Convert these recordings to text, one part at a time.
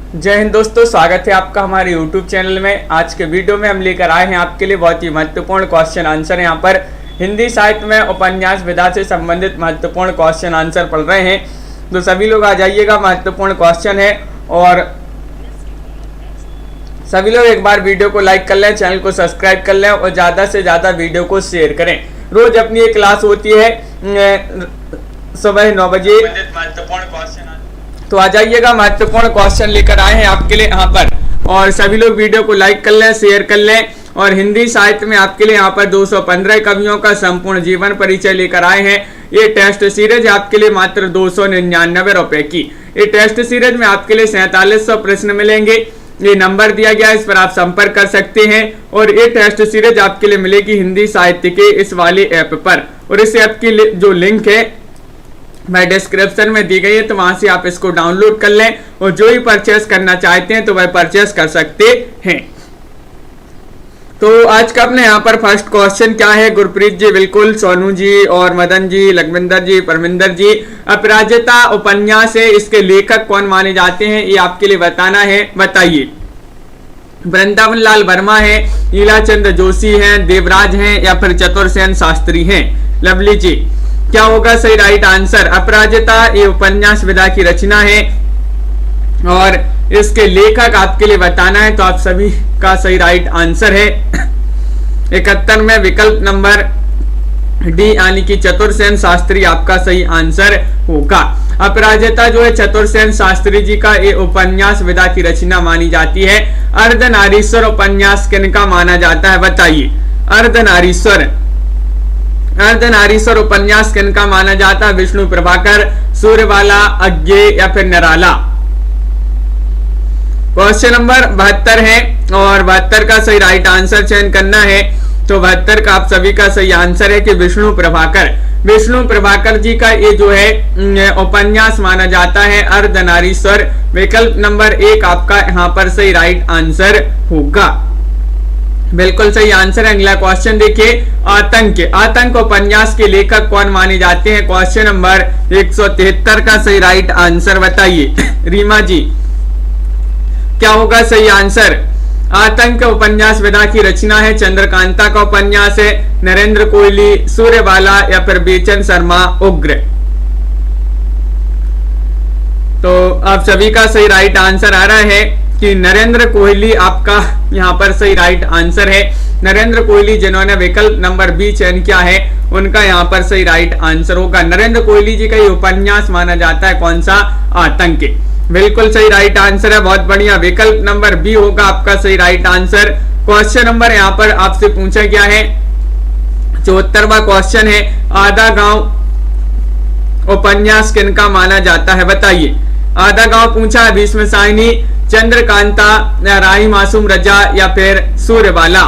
जय हिंद दोस्तों, स्वागत है आपका हमारे YouTube चैनल में। आज के वीडियो में हम लेकर आए हैं आपके लिए बहुत ही महत्वपूर्ण क्वेश्चन आंसर। यहाँ पर हिंदी साहित्य में उपन्यास विधा से संबंधित महत्वपूर्ण क्वेश्चन आंसर पढ़ रहे हैं, तो सभी लोग आ जाइएगा। महत्वपूर्ण क्वेश्चन है और सभी लोग एक बार वीडियो को लाइक कर लें, चैनल को सब्सक्राइब कर लें और ज़्यादा से ज़्यादा वीडियो को शेयर करें। रोज अपनी एक क्लास होती है सुबह 9 बजे। महत्वपूर्ण क्वेश्चन तो आ जाइएगा। महत्वपूर्ण क्वेश्चन लेकर आए हैं आपके लिए यहाँ पर, और सभी लोग वीडियो को लाइक कर लें, शेयर कर लें। और हिंदी साहित्य में आपके लिए यहाँ पर 215 कवियों का संपूर्ण जीवन परिचय लेकर आए हैं। ये टेस्ट सीरीज आपके लिए मात्र 299 रुपए की। ये टेस्ट सीरीज में आपके लिए 4700 प्रश्न मिलेंगे। ये नंबर दिया गया है, इस पर आप संपर्क कर सकते हैं। और ये टेस्ट सीरीज आपके लिए मिलेगी हिंदी साहित्य के इस वाले ऐप पर, और इस ऐप की जो लिंक है मैं डिस्क्रिप्शन में दी गई है, तो वहां से आप इसको डाउनलोड कर लें और जो ही परचेस करना चाहते हैं तो वह परचेस कर सकते हैं। तो आज का अपने यहाँ पर फर्स्ट क्वेश्चन क्या है? गुरप्रीत जी बिल्कुल, सोनू जी और मदन जी, लखविंदर जी, परमिंदर जी। अपराजिता उपन्यास है, इसके लेखक कौन माने जाते हैं ये आपके लिए बताना है। बताइए। वृंदावन लाल वर्मा है, ईलाचंद्र जोशी हैं, देवराज हैं या फिर चतुरसेन शास्त्री हैं? लवली जी, क्या होगा सही राइट आंसर? अपराजिता ये उपन्यास विधा की रचना है और इसके लेखक आपके लिए बताना है, तो आप सभी का सही राइट आंसर है 71 में विकल्प नंबर डी यानी कि चतुरसेन शास्त्री आपका सही आंसर होगा। अपराजिता जो है चतुरसेन शास्त्री जी का ये उपन्यास विधा की रचना मानी जाती है। अर्धनारीश्वर उपन्यास किनका माना जाता है? बताइए। अर्धनारीश्वर उपन्यास किनका माना जाता है? विष्णु प्रभाकर, सूर्यवाला, अज्ञे या फिर निराला? क्वेश्चन नंबर 72 है और 72 का सही राइट आंसर चयन करना है। तो 72 का आप सभी का सही आंसर है कि विष्णु प्रभाकर। विष्णु प्रभाकर जी का ये जो है उपन्यास माना जाता है अर्धनारीश्वर। विकल्प नंबर 1 आपका यहाँ पर सही राइट आंसर होगा। बिल्कुल सही आंसर है। अगला क्वेश्चन देखिए। आतंक उपन्यास के लेखक कौन माने जाते हैं? क्वेश्चन नंबर 173 का सही राइट आंसर बताइए। रीमा जी, क्या होगा सही आंसर? आतंक उपन्यास विधा की रचना है, चंद्रकांता का उपन्यास है, नरेंद्र कोहली, सूर्यवाला या फिर बेचन शर्मा उग्र? तो आप सभी का सही राइट आंसर आ रहा है कि नरेंद्र कोहली आपका यहाँ पर सही राइट आंसर है। नरेंद्र कोहली जिन्होंने विकल्प नंबर बी चयन किया है उनका यहाँ पर सही राइट आंसर होगा। नरेंद्र कोहली जी का ये उपन्यास माना जाता है कौन सा? आतंक। बिल्कुल सही राइट आंसर है, बहुत बढ़िया। विकल्प नंबर बी होगा आपका सही राइट आंसर। क्वेश्चन नंबर यहाँ पर आपसे पूछा गया है 74वां क्वेश्चन है। आधा गांव उपन्यास किनका माना जाता है? बताइए। आधा गांव पूछा है, भीष्म साहिनी, चंद्रकांता, राही मासूम रजा या फिर सूर्यवाला?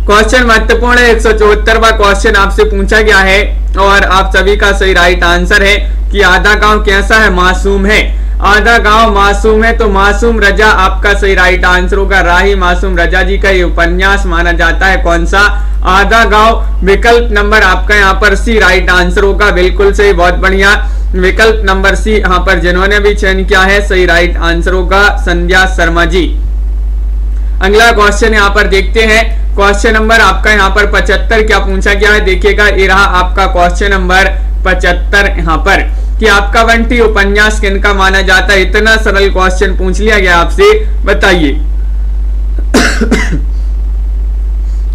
क्वेश्चन महत्वपूर्ण है। 174वां क्वेश्चन आपसे पूछा गया है और आप सभी का सही राइट आंसर है कि आधा गांव कैसा है? मासूम है। आधा गांव मासूम है, तो मासूम रजा आपका सही राइट आंसर होगा। राही मासूम रजा जी का ये उपन्यास माना जाता है कौन सा? आधा गांव। विकल्प नंबर आपका यहाँ पर सी राइट आंसर होगा। बिल्कुल सही, बहुत बढ़िया। विकल्प नंबर सी यहाँ पर जिन्होंने भी चयन किया है सही राइट आंसर होगा संध्या शर्मा जी। अगला क्वेश्चन यहाँ पर देखते हैं। क्वेश्चन नंबर आपका यहाँ पर 75 क्या पूछा गया है? देखिएगा, ये रहा आपका क्वेश्चन नंबर 75 यहाँ पर कि आपका बंटी उपन्यास किनका माना जाता है? इतना सरल क्वेश्चन पूछ लिया गया आपसे, बताइए।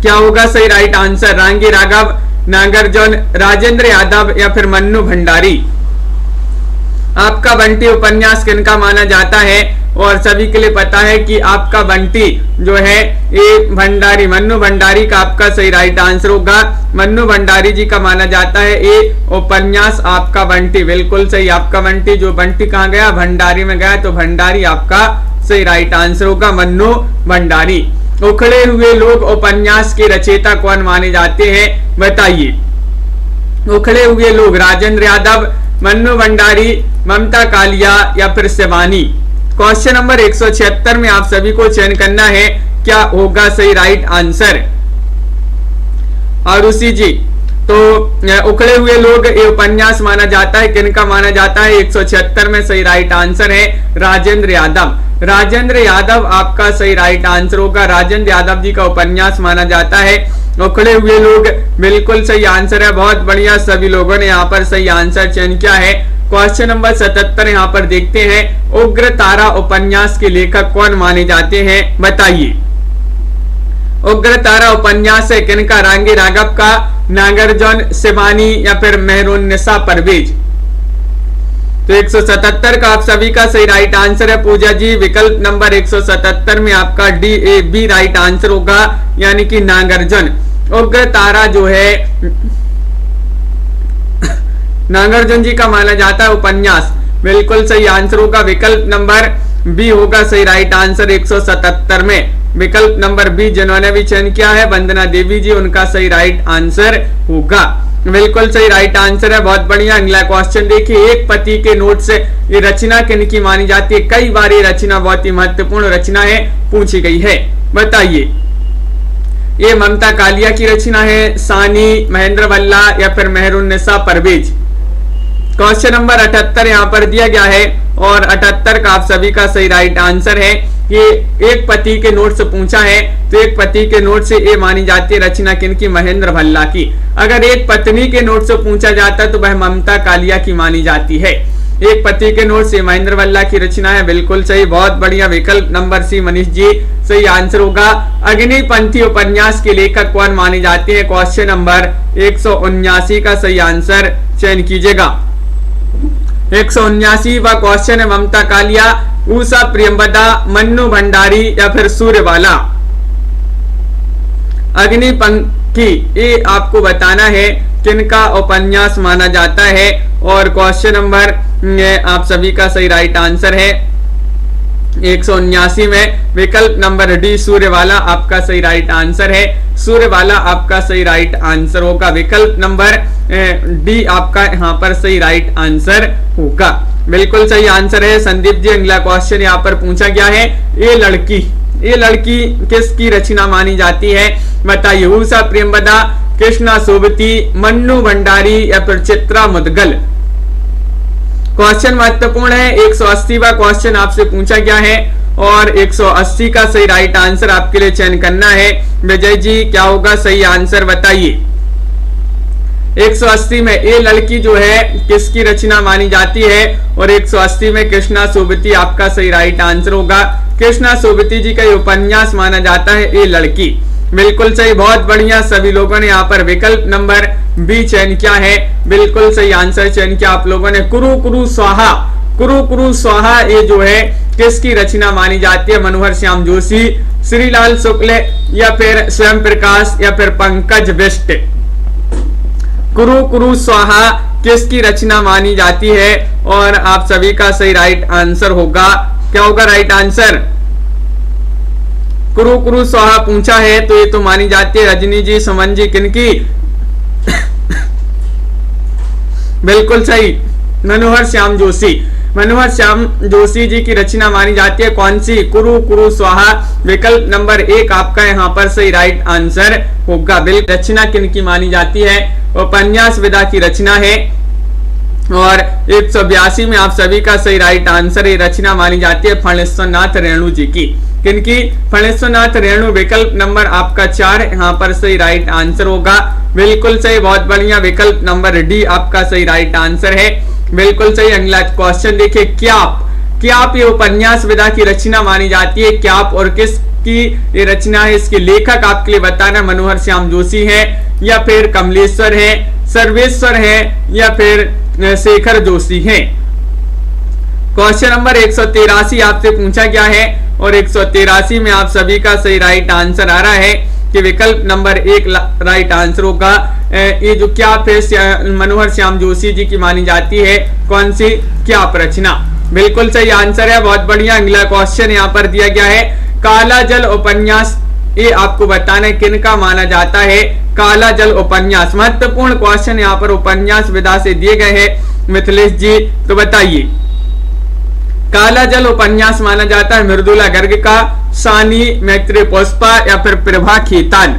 क्या होगा सही राइट आंसर? रांगी राघव, नागार्जुन, राजेंद्र यादव या फिर मन्नू भंडारी? आपका बंटी उपन्यास किनका माना जाता है? और सभी के लिए पता है कि आपका बंटी जो है ये भंडारी, मन्नू भंडारी का आपका सही राइट आंसर होगा। मन्नू भंडारी जी का माना जाता है ये उपन्यास आपका बंटी। बिल्कुल सही, आपका बंटी। जो बंटी कहाँ गया? भंडारी में गया, तो भंडारी आपका सही राइट आंसर होगा, मन्नू भंडारी। उखड़े हुए लोग उपन्यास के रचयिता कौन माने जाते हैं? बताइए। उखड़े हुए लोग, राजेंद्र यादव, मन्नू भंडारी, ममता कालिया या फिर शिवानी? क्वेश्चन नंबर 176 में आप सभी को चयन करना है, क्या होगा सही राइट आंसर? आरुषि जी, तो उखड़े हुए लोग ये उपन्यास माना जाता है, किनका माना जाता है? 176 में सही राइट आंसर है राजेंद्र यादव। राजेंद्र यादव आपका सही राइट आंसर होगा। राजेंद्र यादव जी का उपन्यास माना जाता है उखड़े हुए लोग, बिल्कुल सही आंसर है। बहुत बढ़िया, सभी लोगों ने यहाँ पर सही आंसर चयन किया है। क्वेश्चन नंबर 77 यहाँ पर देखते हैं, उग्र तारा उपन्यास के लेखक कौन माने जाते हैं? बताइए। उग्र तारा उपन्यास है किनका? रांगी राघव का, नागार्जुन, शिवानी या फिर मेहरुन्निसा परवेज? तो 177 का आप सभी का सही राइट आंसर है पूजा जी। विकल्प नंबर 177 में आपका D A B right answer होगा, यानी कि नागार्जुन। उग्र तारा जो है नागार्जुन जी का माना जाता है उपन्यास, बिल्कुल सही आंसर होगा। विकल्प नंबर बी होगा सही राइट आंसर 177 में। विकल्प नंबर बी जिन्होंने भी चयन किया है वंदना देवी जी, उनका सही राइट आंसर होगा, बिल्कुल सही राइट आंसर है। बहुत बढ़िया। अगला क्वेश्चन देखिए, एक पति के नोट से ये रचना किनकी मानी जाती है? कई बार ये रचना बहुत ही महत्वपूर्ण रचना है, पूछी गई है, बताइए। ये ममता कालिया की रचना है, सानी, महेंद्र भल्ला या फिर मेहरुन्निसा परवेज? क्वेश्चन नंबर 78 यहाँ पर दिया गया है और 78 का आप सभी का सही राइट आंसर है। ये एक पति के नोट से पूछा है, तो एक पति के नोट से ये मानी जाती है रचना किनकी? महेंद्र भल्ला की। अगर एक पत्नी के नोट से पूछा जाता है तो वह ममता कालिया की मानी जाती है। एक पति के नोट से महेंद्र भल्ला की रचना है, बिल्कुल सही, बहुत बढ़िया। विकल्प नंबर सी मनीष जी सही आंसर होगा। अग्निपंथी उपन्यास के लेखक कौन माने जाते हैं? क्वेश्चन नंबर 179 का सही आंसर चयन कीजिएगा। 179वां क्वेश्चन है, ममता कालिया, उषा प्रियंवदा, मन्नू भंडारी या फिर सूर्यवाला? अग्निपंखी ये आपको बताना है किनका उपन्यास माना जाता है, और क्वेश्चन नंबर आप सभी का सही राइट आंसर है 179 में। विकल्प नंबर डी सूर्यवाला आपका सही राइट आंसर है। सूर्यवाला आपका सही राइट आंसर होगा। विकल्प नंबर डी आपका यहाँ पर सही राइट आंसर होगा, बिल्कुल सही आंसर है। संदीप जी अगला क्वेश्चन यहाँ पर पूछा गया है, ये लड़की किसकी रचना मानी जाती है? बताइए। उषा प्रियंवदा, कृष्णा सोबती, मन्नू भंडारी या फिर चित्रा मुदगल? क्वेश्चन महत्वपूर्ण है। 180वां क्वेश्चन आपसे पूछा गया है और 180 का सही राइट आंसर आपके लिए चयन करना है। विजय जी क्या होगा सही आंसर बताइए। 180 में ये लड़की जो है किसकी रचना मानी जाती है? और 180 में कृष्णा सोबती आपका सही राइट आंसर होगा। कृष्णा सोबती जी का ये उपन्यास माना जाता है ये लड़की, बिल्कुल सही, बहुत बढ़िया। सभी लोगों ने यहाँ पर विकल्प नंबर बी चयन किया है, बिल्कुल सही आंसर चयन किया आप लोगों ने। कुरु कुरु स्वाहा ये जो है किसकी रचना मानी जाती है? मनोहर श्याम जोशी, श्रीलाल शुक्ल या फिर स्वयं प्रकाश या फिर पंकज बिष्ट? कुरु कुरु स्वाहा किसकी रचना मानी जाती है? और आप सभी का सही राइट आंसर होगा, क्या होगा राइट आंसर? कुरु कुरु स्वाहा पूछा है तो ये तो मानी जाती है रजनी जी, सुमन जी, किनकी? बिल्कुल सही, मनोहर श्याम जोशी जी की रचना मानी जाती है। कौन सी? कुरु कुरु स्वाहा। विकल्प नंबर 1 आपका यहाँ पर सही राइट आंसर होगा। बिल्कुल रचना किनकी मानी जाती है? उपन्यास विधा की रचना है। और 182 में आप सभी का सही राइट आंसर ये रचना मानी जाती है फणेश्वरनाथ रेणु जी की। किनकी? फणेश्वरनाथ रेणु। विकल्प नंबर आपका 4 यहाँ पर सही राइट आंसर होगा, बिल्कुल सही, बहुत बढ़िया। विकल्प नंबर डी आपका सही राइट आंसर है, बिल्कुल सही। अगला क्वेश्चन देखिए, क्याप ये उपन्यास विधा की रचना मानी जाती है। क्याप और किसकी ये रचना है? इसके लेखक आपके लिए बताना मनोहर श्याम जोशी है या फिर कमलेश्वर है, सर्वेश्वर है या फिर शेखर जोशी है? क्वेश्चन नंबर 183 आपसे पूछा गया है और 183 में आप सभी का सही राइट आंसर आ रहा है कि विकल्प नंबर 1 राइट आंसर होगा। ये जो क्याप है मनोहर श्याम जोशी जी की मानी जाती है। कौन सी? क्याप रचना, बिल्कुल सही आंसर है, बहुत बढ़िया। अगला क्वेश्चन यहाँ पर दिया गया है, काला जल उपन्यास ये आपको बताना है किनका माना जाता है? काला जल उपन्यास, महत्वपूर्ण क्वेश्चन यहाँ पर उपन्यास विधा से दिए गए हैं मिथिलेश जी, तो बताइए। काला जल उपन्यास माना जाता है मृदुला गर्ग का, सानी, मैत्री पुष्पा या फिर प्रभा खेतान?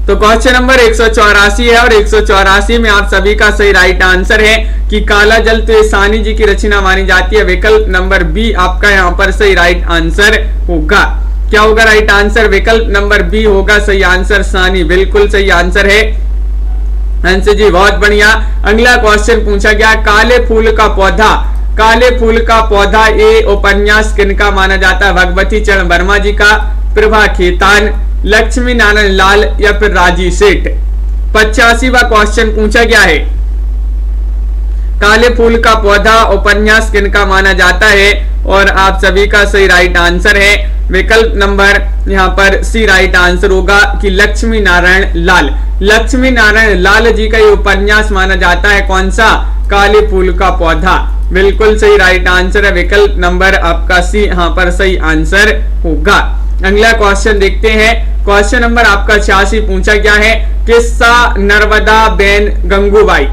तो क्वेश्चन नंबर 184 है और 184 में आप सभी का सही राइट आंसर है कि काला जल तो सानी जी की रचना मानी जाती है। विकल्प नंबर बी आपका यहाँ पर सही राइट आंसर होगा। क्या होगा राइट आंसर? विकल्प नंबर बी होगा सही आंसर, सानी बिल्कुल सही आंसर है। हंस जी बहुत बढ़िया। अगला क्वेश्चन पूछा गया, काले फूल का पौधा, काले फूल का पौधा ये उपन्यास किनका माना जाता है? भगवती चरण वर्मा जी का, प्रभा खेतान, लक्ष्मी नारायण लाल या फिर राजी सेठ। 85वां क्वेश्चन पूछा गया है, काले फूल का पौधा उपन्यास किनका माना जाता है? और आप सभी का सही राइट आंसर है विकल्प नंबर यहाँ पर सी राइट आंसर होगा कि लक्ष्मी नारायण लाल। लक्ष्मी नारायण लाल जी का ये उपन्यास माना जाता है। कौन सा? काले फूल का पौधा। बिल्कुल सही राइट आंसर है, विकल्प नंबर आपका सी यहाँ पर सही आंसर होगा। अगला क्वेश्चन देखते हैं। क्वेश्चन नंबर आपका 86 पूछा गया है, किस्सा नर्मदा बेन गंगूबाई,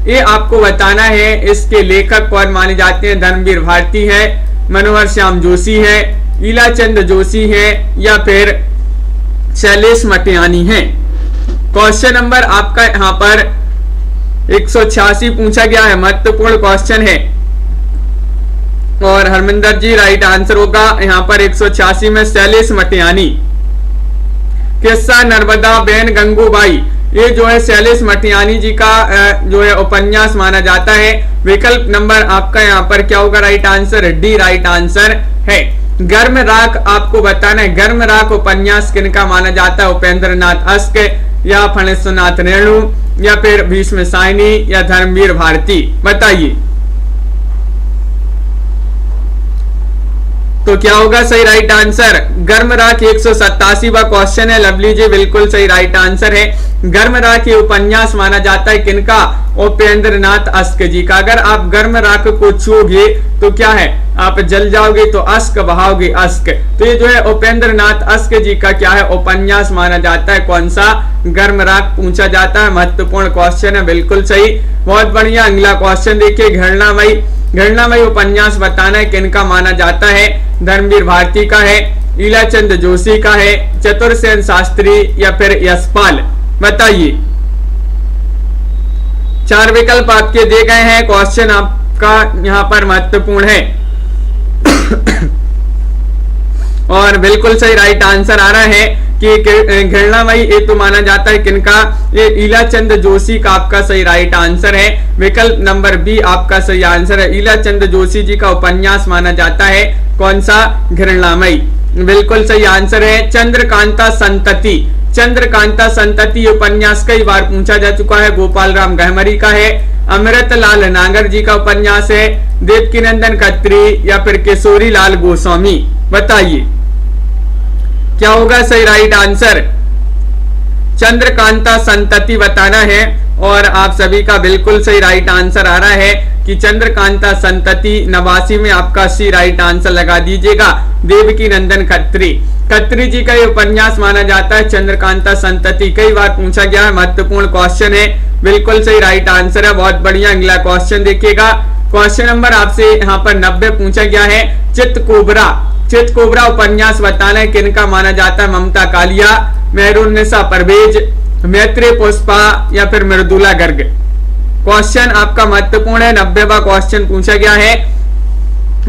ये आपको बताना है इसके लेखक कौन माने जाते हैं? धर्मवीर भारती है, मनोहर श्याम जोशी है, ईलाचंद जोशी है या फिर शैलेश मटियानी है। क्वेश्चन नंबर आपका यहाँ पर 186 पूछा गया है, महत्वपूर्ण क्वेश्चन है और हरमिंदर जी राइट आंसर होगा यहाँ पर 186 में शैलेश मटियानी। किस्सा नर्मदा बेन गंगूबाई ये जो है शैलेश मटियानी जी का जो है उपन्यास माना जाता है। विकल्प नंबर आपका यहाँ पर क्या होगा right answer? D right answer है। गर्म राख आपको बताना है, गर्म राख उपन्यास किनका माना जाता है? उपेंद्र नाथ अस्क या फणेश्वरनाथ रेणु या फिर भीष्म साइनी या धर्मवीर भारती, बताइए। तो क्या होगा सही राइट आंसर? गर्म राख 187वां क्वेश्चन है। लवली जी बिल्कुल सही राइट आंसर है। गर्म राख ये उपन्यास माना जाता है किनका? उपेंद्र नाथ अस्क जी का। अगर आप गर्म राख को छूओगे तो क्या है? आप जल जाओगे, तो अस्क बहाओगे अस्क। तो ये जो है उपेंद्र नाथ अस्क जी का क्या है? उपन्यास माना जाता है। कौन सा? गर्म राख पूछा जाता है। महत्वपूर्ण क्वेश्चन है, बिल्कुल सही, बहुत बढ़िया। अगला क्वेश्चन देखिए, घृणामयी, घृणामयी उपन्यास बताना है किनका माना जाता है? धर्मवीर भारती का है, ईलाचंद जोशी का है, चतुरसेन शास्त्री या फिर यशपाल, बताइए। 4 विकल्प आपके दे गए हैं। क्वेश्चन आपका यहाँ पर महत्वपूर्ण है और बिल्कुल सही राइट आंसर आ रहा है कि घृणामयी ये तो माना जाता है किनका? ये ईलाचंद जोशी का आपका सही राइट आंसर है। विकल्प नंबर बी आपका सही आंसर है। ईलाचंद जोशी जी का उपन्यास माना जाता है। कौन सा? घृणामयी, बिल्कुल सही आंसर है। चंद्रकांता संतति, चंद्रकांता संतति उपन्यास कई बार पूछा जा चुका है। गोपाल राम गहमरी का है, अमृतलाल नागर जी का उपन्यास है, देवकीनंदन खत्री या फिर किशोरी लाल गोस्वामी, बताइए। क्या होगा सही राइट आंसर? चंद्रकांता संतति बताना है और आप सभी का बिल्कुल सही राइट आंसर आ रहा है कि चंद्रकांता संतति 89 में आपका सी राइट आंसर लगा दीजिएगा। देवकीनंदन खत्री, खत्री जी का ये उपन्यास माना जाता है चंद्रकांता संतति। कई बार पूछा गया है, महत्वपूर्ण क्वेश्चन है, बिल्कुल सही राइट आंसर है, बहुत बढ़िया। अगला क्वेश्चन देखिएगा। क्वेश्चन नंबर आपसे यहाँ पर 90 पूछा गया है। चित्तकोबरा, चित्तकोबरा उपन्यास बताना है किनका माना जाता है? ममता कालिया, मेहरुन्निसा परवेज, मैत्री पुष्पा या फिर मृदुला गर्ग। क्वेश्चन आपका महत्वपूर्ण है। 90वां क्वेश्चन पूछा गया है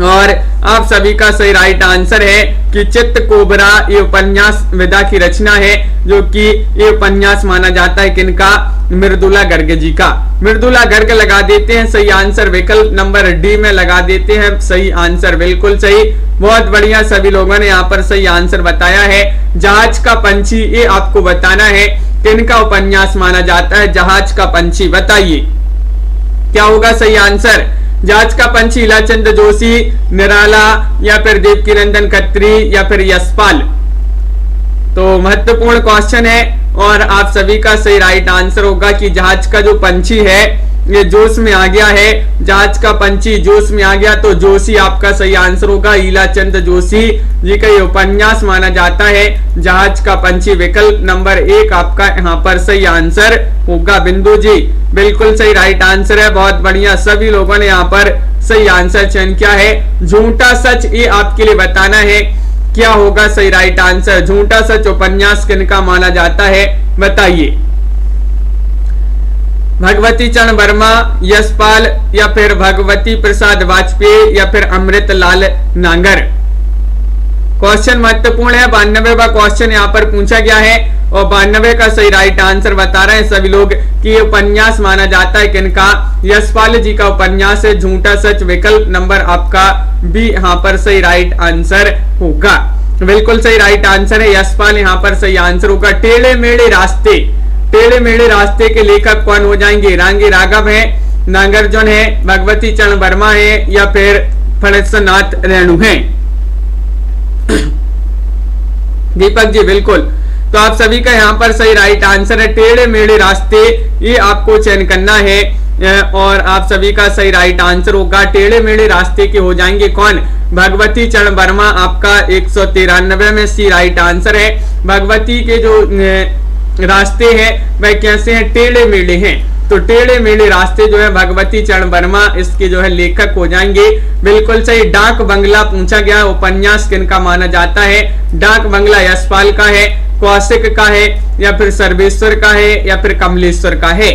और आप सभी का सही राइट आंसर है कि चित्तकोबरा ये उपन्यास विदा की रचना है, जो कि ये उपन्यास माना जाता है किनका? मृदुला गर्ग जी का। मृदुला गर्ग लगा देते हैं सही आंसर। विकल्प नंबर डी में लगा देते हैं सही आंसर, बिल्कुल सही, बहुत बढ़िया। सभी लोगों ने यहाँ पर सही आंसर बताया है। जहाज का पंछी ये आपको बताना है किनका उपन्यास माना जाता है? जहाज का पंछी, बताइए। क्या होगा सही आंसर? जहाज का पंछी ईलाचंद जोशी, निराला या फिर देवकीनंदन खत्री या फिर यशपाल। तो महत्वपूर्ण क्वेश्चन है और आप सभी का सही राइट आंसर होगा कि जहाज का जो पंछी है ये जोश में आ गया है। जहाज का पंछी जोश में आ गया तो जोशी आपका सही आंसर होगा। ईलाचंद जोशी जी का ये उपन्यास माना जाता है जहाज का पंछी। विकल्प नंबर 1 आपका यहाँ पर सही आंसर होगा। बिंदु जी बिल्कुल सही राइट आंसर है, बहुत बढ़िया। सभी लोगों ने यहाँ पर सही आंसर चयन किया है। झूठा सच ये आपके लिए बताना है क्या होगा सही राइट आंसर। झूठा सच उपन्यास किनका माना जाता है? बताइए। भगवती चरण वर्मा, यशपाल, या फिर भगवती प्रसाद वाजपेयी, या फिर अमृतलाल नागर। क्वेश्चन महत्वपूर्ण है। 92वां क्वेश्चन यहाँ पर पूछा गया है और 92 का सही राइट आंसर बता रहे हैं सभी लोग कि ये उपन्यास माना जाता है किनका? यशपाल जी का उपन्यास है झूठा सच। विकल्प नंबर आपका बी यहाँ पर सही राइट आंसर होगा। बिल्कुल सही राइट आंसर है यशपाल, यहाँ पर सही आंसर होगा। टेढ़े मेढ़े रास्ते, टेढ़े मेढ़े रास्ते के लेखक कौन हो जाएंगे? रांगी राघव है, नागार्जुन है, भगवती चरण वर्मा है, या फिर फणेश्वरनाथ रेणु है। दीपक जी बिल्कुल, तो आप सभी का यहाँ पर सही राइट आंसर है टेढ़े मेढ़े रास्ते, ये आपको चयन करना है और आप सभी का सही राइट आंसर होगा। टेढ़े मेढ़े रास्ते के हो जाएंगे कौन? भगवती चरण वर्मा, आपका 193 में सी राइट आंसर है। भगवती के जो रास्ते हैं वह कैसे हैं? टेढ़े मेढ़े हैं। तो टेढ़े मेढ़े रास्ते जो है भगवती चरण वर्मा इसके जो है लेखक हो जाएंगे। बिल्कुल सही। डाक बंगला पूछा गया उपन्यास किनका माना जाता है? डाक बंगला यशपाल का है, कौशिक का है, या फिर सर्वेश्वर का है, या फिर कमलेश्वर का है।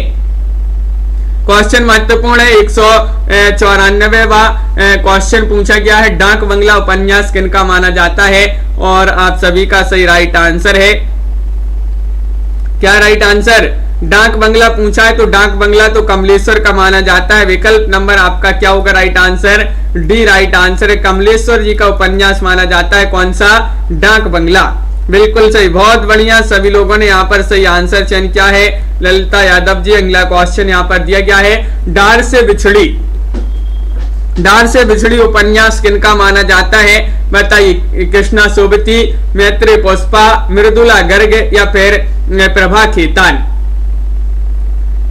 क्वेश्चन महत्वपूर्ण है। 194वां क्वेश्चन पूछा गया है डाक बंगला उपन्यास किनका माना जाता है और आप सभी का सही राइट आंसर है क्या? राइट आंसर डाक बंगला पूछा है तो डाक बंगला तो कमलेश्वर का माना जाता है। विकल्प नंबर आपका क्या होगा? Right answer D right answer है। कमलेश्वर जी का उपन्यास माना जाता है कौन सा? डाक बंगला। बिल्कुल सही, बहुत बढ़िया। सभी लोगों ने यहाँ पर सही आंसर चयन किया है। ललिता यादव जी, अगला क्वेश्चन यहाँ पर दिया गया है डार से बिछड़ी, डार से बिछड़ी उपन्यास किनका माना जाता है? बताइए। कृष्णा सोबती, मैत्री पुष्पा, मृदुला गर्ग, या फिर प्रभा खेतान।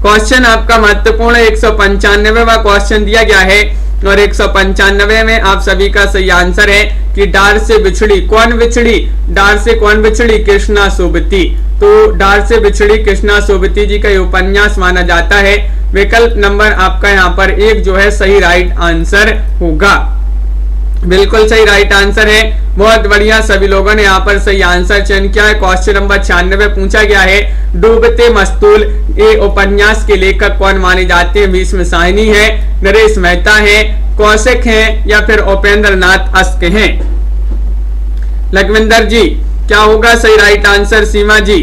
क्वेश्चन आपका महत्वपूर्ण है। 195वां क्वेश्चन दिया गया है और 195 में आप सभी का सही आंसर है कि डार से बिछड़ी। कौन बिछड़ी? डार से कौन बिछड़ी? कृष्णा सोबती। तो डार से बिछड़ी कृष्णा सोबती जी का उपन्यास माना जाता है। विकल्प नंबर आपका यहाँ पर एक जो है सही राइट आंसर होगा। बिल्कुल सही राइट आंसर है। बहुत बढ़िया, सभी लोगों ने यहाँ पर सही आंसर चयन किया है। क्वेश्चन नंबर 96 पूछा गया है डूबते मस्तूल ये उपन्यास के लेखक कौन माने जाते हैं? भीष्म साहनी है, नरेश मेहता है, कौशिक है, या फिर उपेंद्र नाथ अस्क हैं। लखविंदर जी क्या होगा सही राइट आंसर? सीमा जी,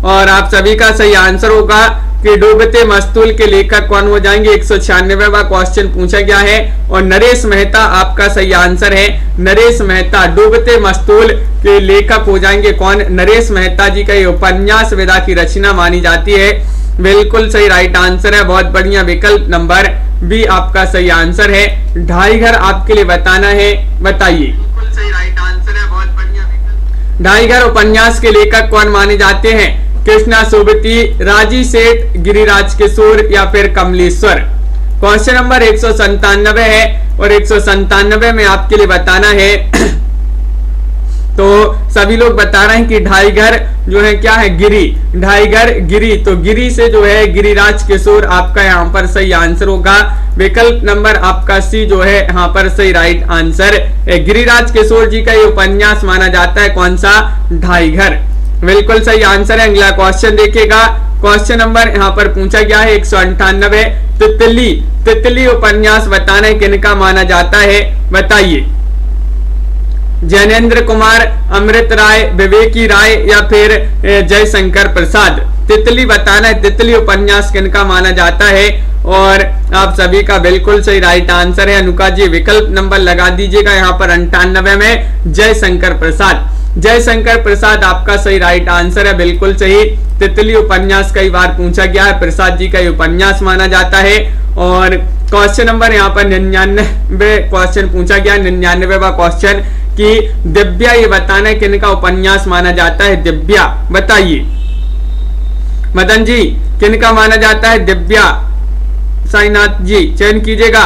और आप सभी का सही आंसर होगा कि डूबते मस्तूल के लेखक कौन हो जाएंगे? 196वां क्वेश्चन पूछा गया है और नरेश मेहता आपका सही आंसर है। नरेश मेहता डूबते मस्तूल के लेखक हो जाएंगे कौन? नरेश मेहता जी का ये उपन्यास विधा की रचना मानी जाती है। बिल्कुल सही राइट आंसर है। बहुत बढ़िया, विकल्प नंबर बी आपका सही आंसर है। ढाई घर आपके लिए बताना है, बताइए। बिल्कुल सही राइट आंसर है, बहुत बढ़िया। ढाई घर उपन्यास के लेखक कौन माने जाते हैं? कृष्णा सोबती, राजी सेठ, गिरिराज किशोर, या फिर कमलेश्वर। क्वेश्चन नंबर 197 है और 197 में आपके लिए बताना है तो सभी लोग बता रहे हैं कि ढाई घर जो है क्या है? गिरी। ढाई घर गिरी, तो गिरी से जो है गिरिराज किशोर आपका यहाँ पर सही आंसर होगा। विकल्प नंबर आपका सी जो है यहाँ पर सही राइट आंसर है। गिरिराज किशोर जी का ये उपन्यास माना जाता है कौन सा? ढाई घर। बिल्कुल सही आंसर है। अगला क्वेश्चन देखिएगा। क्वेश्चन नंबर यहाँ पर पूछा गया है 198 तितली, तितली उपन्यास बताना है किनका माना जाता है? बताइए। जैनेन्द्र कुमार, अमृत राय, विवेकी राय, या फिर जयशंकर प्रसाद। तितली बताना है, तितली उपन्यास किनका माना जाता है और आप सभी का बिल्कुल सही राइट आंसर है। अनुका जी विकल्प नंबर लगा दीजिएगा यहाँ पर 98 में जयशंकर प्रसाद। जयशंकर प्रसाद आपका सही राइट आंसर है। बिल्कुल सही। तितली उपन्यास कई बार पूछा गया है, प्रसाद जी का उपन्यास माना जाता है। और क्वेश्चन नंबर यहाँ पर 99 क्वेश्चन पूछा गया, 99वां क्वेश्चन कि दिव्या ये बताना है किनका उपन्यास माना जाता है? दिव्या बताइए। मदन जी किनका माना जाता है? दिव्या। साईनाथ जी चयन कीजिएगा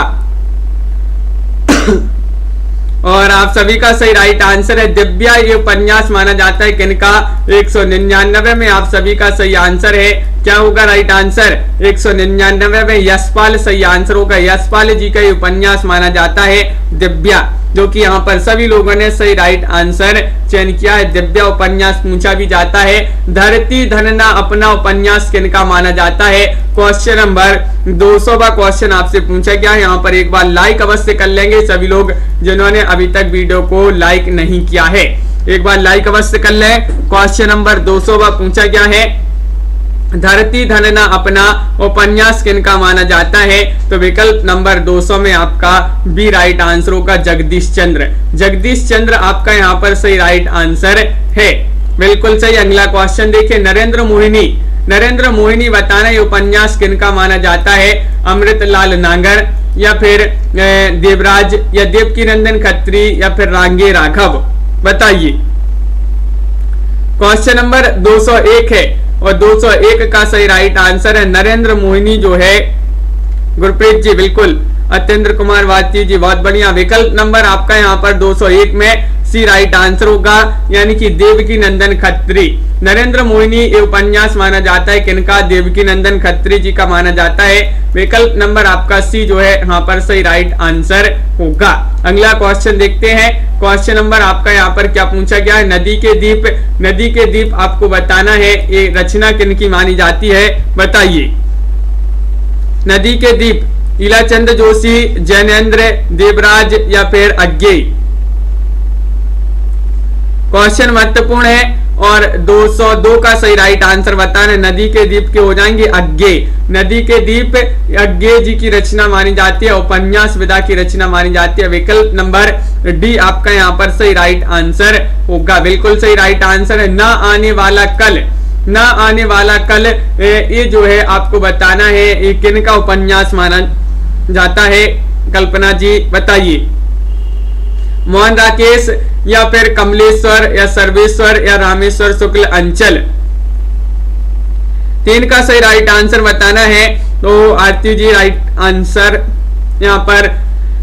और आप सभी का सही राइट आंसर है दिव्या ये उपन्यास माना जाता है किनका? 199 में आप सभी का सही आंसर है क्या होगा राइट आंसर? 199 में यशपाल सही आंसर होगा। यशपाल जी का ये उपन्यास माना जाता है दिव्या, जो कि यहाँ पर सभी लोगों ने सही राइट आंसर चयन किया है। दिव्या उपन्यास पूछा भी जाता है। धरती धनना अपना उपन्यास किनका माना जाता है? क्वेश्चन नंबर 200वां क्वेश्चन आपसे पूछा गया है। यहाँ पर एक बार लाइक अवश्य कर लेंगे सभी लोग जिन्होंने अभी तक वीडियो को लाइक नहीं किया है, एक बार लाइक अवश्य कर लें। क्वेश्चन नंबर 200वां पूछा गया है, धरती धनना अपना उपन्यास किनका माना जाता है? तो विकल्प नंबर 200 में आपका बी राइट आंसर होगा, जगदीश चंद्र। जगदीश चंद्र आपका यहाँ पर सही राइट आंसर है, बिल्कुल सही। अगला क्वेश्चन देखिए, नरेंद्र मोहिनी। नरेंद्र मोहिनी बताना ये उपन्यास किनका माना जाता है? अमृतलाल नागर या फिर देवराज या देवकीनंदन खत्री या फिर रांगे राघव? बताइए। क्वेश्चन नंबर 201 है और 201 का सही राइट आंसर है नरेंद्र मोहिनी जो है गुरप्रीत जी, बिल्कुल। अत्येंद्र कुमार वाती जी, बहुत बढ़िया। विकल्प नंबर आपका यहाँ पर 201 में सी राइट आंसर होगा, यानी कि देवकी नंदन खत्री। नरेंद्र मोहिनी ये उपन्यास माना जाता है किनका? देवकी नंदन खत्री जी का माना जाता है। विकल्प नंबर आपका सी जो है यहाँ पर सही राइट आंसर होगा। अगला क्वेश्चन देखते हैं। क्वेश्चन नंबर आपका यहाँ पर क्या पूछा गया है? नदी के द्वीप। नदी के द्वीप आपको बताना है ये रचना किनकी मानी जाती है? बताइए। नदी के द्वीप इलाचंद जोशी, जैनेन्द्र, देवराज या फिर अज्ञेय? क्वेश्चन महत्वपूर्ण है और 202 का सही राइट आंसर बताना। नदी के द्वीप के हो जाएंगे अज्ञेय। नदी के द्वीप अज्ञेय जी की रचना मानी जाती है, उपन्यास विधा की रचना मानी जाती है। विकल्प नंबर डी आपका यहाँ पर सही राइट आंसर होगा, बिल्कुल सही राइट आंसर है। ना आने वाला कल। ना आने वाला कल ये जो है आपको बताना है ये किनका उपन्यास माना जाता है? कल्पना जी बताइए। मोहन राकेश या फिर कमलेश्वर या सर्वेश्वर या रामेश्वर शुक्ल अंचल? 3 का सही राइट आंसर बताना है। तो आरती जी राइट आंसर यहाँ पर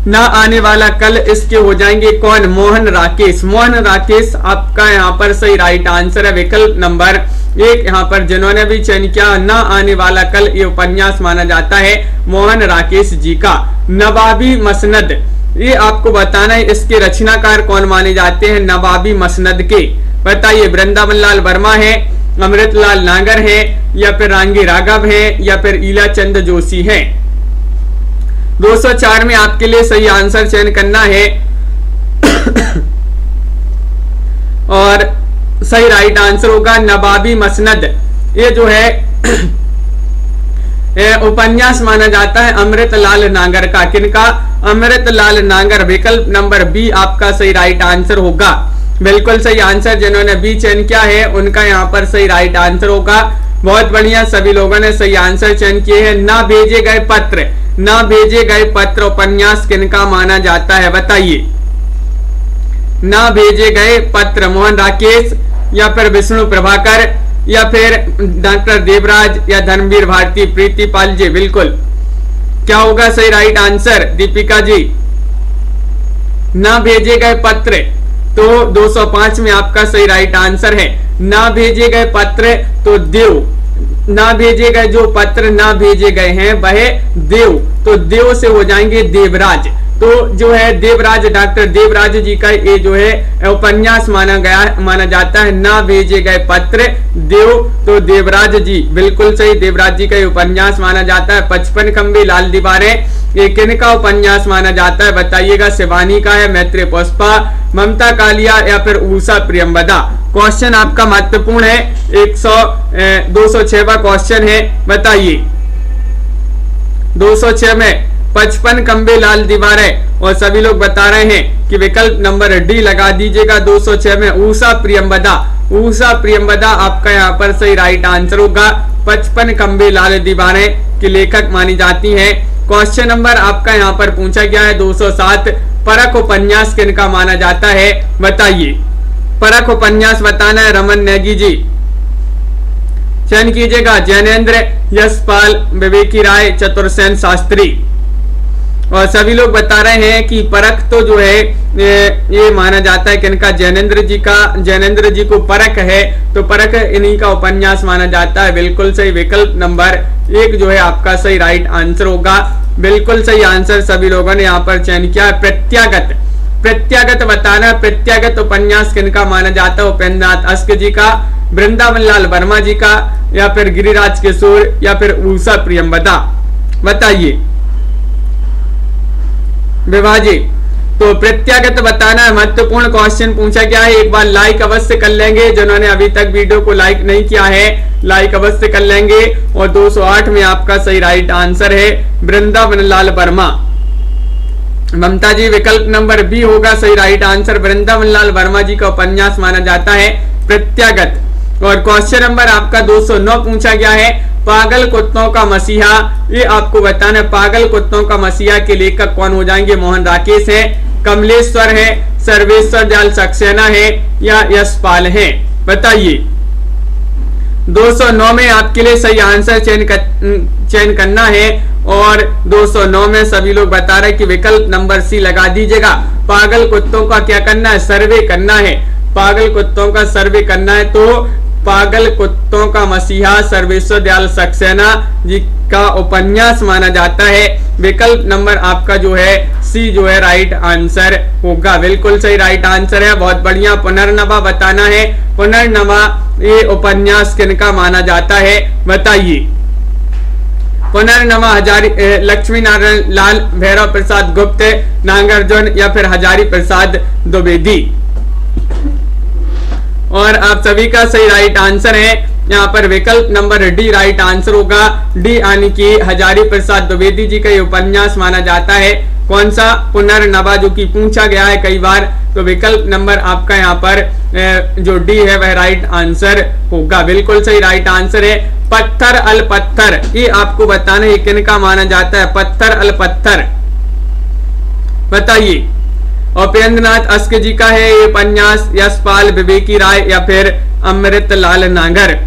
ना आने वाला कल, इसके हो जाएंगे कौन? मोहन राकेश। मोहन राकेश आपका यहाँ पर सही राइट आंसर है। विकल्प नंबर 1 यहाँ पर जिन्होंने भी चयन किया, ना आने वाला कल ये उपन्यास माना जाता है मोहन राकेश जी का। नवाबी मसनद ये आपको बताना है इसके रचनाकार कौन माने जाते हैं? नवाबी मसनद के बताइए। वृंदावन लाल वर्मा है, अमृतलाल नागर है या फिर रांगे राघव है या फिर इलाचंद जोशी है? 204 में आपके लिए सही आंसर चयन करना है और सही राइट आंसर होगा नवाबी मसनद। ये जो है उपन्यास माना जाता है अमृतलाल नागर का। किनका? अमृतलाल नागर। विकल्प नंबर बी आपका सही राइट आंसर होगा, बिल्कुल सही आंसर। जिन्होंने बी चयन किया है उनका यहाँ पर सही राइट आंसर होगा। बहुत बढ़िया, सभी लोगों ने सही आंसर चयन किए हैं। ना भेजे गए पत्र। ना भेजे गए पत्र उपन्यास किनका माना जाता है? बताइए। ना भेजे गए पत्र मोहन राकेश या फिर विष्णु प्रभाकर या फिर डॉक्टर देवराज या धर्मवीर भारती? प्रीतिपाल जी, बिल्कुल। क्या होगा सही राइट आंसर? दीपिका जी। ना भेजे गए पत्र, तो 205 में आपका सही राइट आंसर है। ना भेजे गए पत्र तो देव। ना भेजे गए जो पत्र ना भेजे गए हैं वह देव, तो देव से हो जाएंगे देवराज। तो जो है देवराज, डॉक्टर देवराज जी का ये जो है उपन्यास माना जाता है ना भेजे गए पत्र देव, तो देवराज जी, बिल्कुल सही। देवराज जी का ये उपन्यास माना जाता है। 55 खंबे लाल दीवारें ये किनका उपन्यास माना जाता है? बताइएगा। शिवानी का है, मैत्री पुष्पा, ममता कालिया या फिर उषा प्रियंवदा? क्वेश्चन आपका महत्वपूर्ण है। 206वां क्वेश्चन है, बताइए। 206 में 55 खंबे लाल दीवारें और सभी लोग बता रहे हैं कि विकल्प नंबर डी लगा दीजिएगा। 206 में उषा प्रियंवदा। उषा प्रियंवदा आपका यहाँ पर सही राइट आंसर होगा। 55 खंबे लाल दीवारें की लेखक मानी जाती हैं। क्वेश्चन नंबर आपका यहाँ पर पूछा गया है 207, परख उपन्यास किनका माना जाता है? बताइए। परख उपन्यास बताना है। रमन नेगी जी चयन कीजिएगा। जैनेन्द्र, यशपाल, विवेकी राय, चतुर्सेन शास्त्री? और सभी लोग बता रहे हैं कि परख तो जो है ये माना जाता है किनका, जैनेंद्र जी का, जैनेंद्र जी को परख है, तो परख इन्हीं का उपन्यास माना जाता है। बिल्कुल सही, विकल्प नंबर 1 जो है आपका सही राइट आंसर होगा। बिल्कुल सही आंसर सभी लोगों ने यहाँ पर चयन किया। प्रत्यागत, प्रत्यागत बताना, प्रत्यागत उपन्यास किनका माना जाता है, उपेंद्रनाथ अस्क जी का, वृंदावन लाल वर्मा जी का, या फिर गिरिराज किशोर, या फिर उषा प्रियंवदा, बताइए विभाजी। तो प्रत्यागत बताना है, महत्वपूर्ण क्वेश्चन पूछा गया है। एक बार लाइक अवश्य कर लेंगे, जिन्होंने अभी तक वीडियो को लाइक नहीं किया है लाइक अवश्य कर लेंगे। और 208 में आपका सही राइट आंसर है वृंदावन लाल वर्मा। ममता जी विकल्प नंबर बी होगा सही राइट आंसर, वृंदावन लाल वर्मा जी का उपन्यास माना जाता है प्रत्यागत। और क्वेश्चन नंबर आपका 209 पूछा गया है, पागल कुत्तों का मसीहा, ये आपको बताना है पागल कुत्तों का मसीहा के लेखक कौन हो जाएंगे, मोहन राकेश है, कमलेश्वर है, सर्वेश्वर दयाल सक्सेना है, या यशपाल है, बताइए। 209 में आपके लिए सही आंसर चयन करना है। और 209 में सभी लोग बता रहे हैं कि विकल्प नंबर सी लगा दीजिएगा। पागल कुत्तों का क्या करना है, सर्वे करना है, पागल कुत्तों का सर्वे करना है। तो पागल कुत्तों का मसीहा सर्वेश्वर दयाल सक्सेना जी का उपन्यास माना जाता है। विकल्प नंबर आपका जो है सी जो है राइट आंसर होगा। बिल्कुल सही राइट आंसर है, बहुत बढ़िया। पुनर्नवा बताना है, पुनर्नवा ये उपन्यास किनका माना जाता है, बताइए। पुनर्नवा लक्ष्मी नारायण लाल, भैरव प्रसाद गुप्त, नागार्जुन, या फिर हजारी प्रसाद द्विवेदी। और आप सभी का सही राइट आंसर है यहाँ पर विकल्प नंबर डी राइट आंसर होगा। डी यानी कि हजारी प्रसाद द्विवेदी जी का ये उपन्यास माना जाता है। कौन सा, पुनर्नवा, जो कि पूछा गया है कई बार। तो विकल्प नंबर आपका यहाँ पर जो डी है वह राइट आंसर होगा। बिल्कुल सही राइट आंसर है। पत्थर अल पत्थर, ये आपको बताना है किनका माना जाता है, पत्थर अल पत्थर, बताइए। उपेंद्रनाथ अस्क जी का है ये उपन्यास, यशपाल, विवेकी राय, या फिर अमृत लाल नागर।